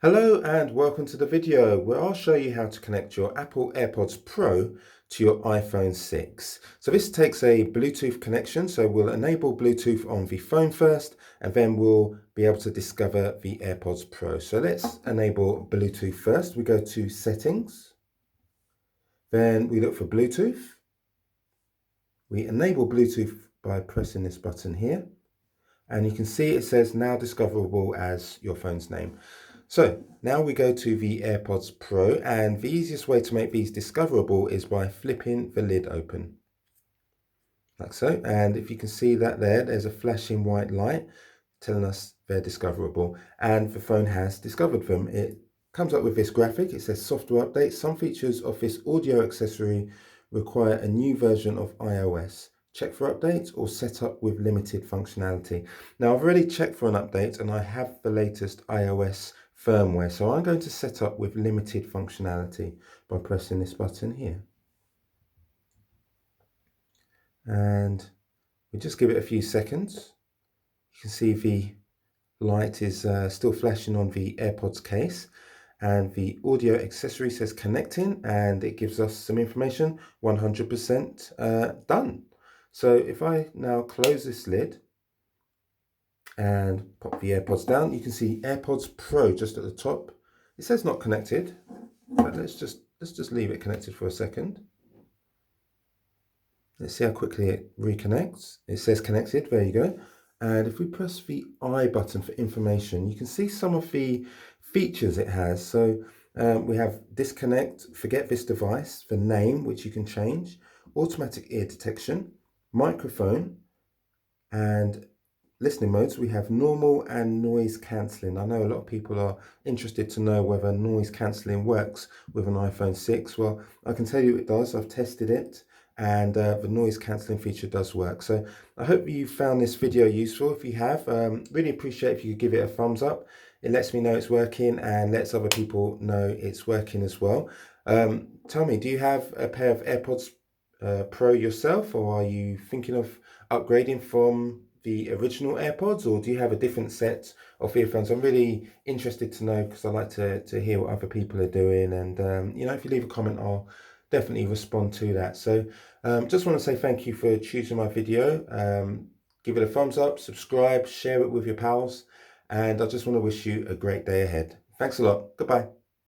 Hello and welcome to the video where I'll show you how to connect your Apple AirPods Pro to your iPhone 6. So this takes a Bluetooth connection, so we'll enable Bluetooth on the phone first and then we'll be able to discover the AirPods Pro. So let's enable Bluetooth first. We go to Settings, then we look for Bluetooth. We enable Bluetooth by pressing this button here. And you can see it says now discoverable as your phone's name. So now we go to the AirPods Pro, and the easiest way to make these discoverable is by flipping the lid open like so. And if you can see that there's a flashing white light telling us they're discoverable, and the phone has discovered them. It comes up with this graphic. It says software update. Some features of this audio accessory require a new version of iOS. Check for updates or set up with limited functionality. Now I've already checked for an update and I have the latest iOS firmware. So I'm going to set up with limited functionality by pressing this button here. And we just give it a few seconds. You can see the light is still flashing on the AirPods case, and the audio accessory says connecting, and it gives us some information. 100% done. So if I now close this lid and pop the AirPods down, you can see AirPods Pro just at the top. It says not connected, but let's just leave it connected for a second. Let's see how quickly it reconnects. It says connected, there you go. And if we press the I button for information, you can see some of the features it has. So we have disconnect, forget this device, the name, which you can change, automatic ear detection, microphone, and listening modes. We have normal and noise cancelling. I know a lot of people are interested to know whether noise cancelling works with an iPhone 6. Well, I can tell you it does. I've tested it, and the noise cancelling feature does work. So I hope you found this video useful. If you have, really appreciate if you could give it a thumbs up. It lets me know it's working and lets other people know it's working as well. Tell me, do you have a pair of AirPods Pro yourself, or are you thinking of upgrading from the original AirPods, or do you have a different set of earphones? I'm really interested to know because I like to hear what other people are doing, and if you leave a comment, I'll definitely respond to that. So just want to say thank you for choosing my video. Give it a thumbs up, subscribe, share it with your pals, and I just want to wish you a great day ahead. Thanks a lot. Goodbye.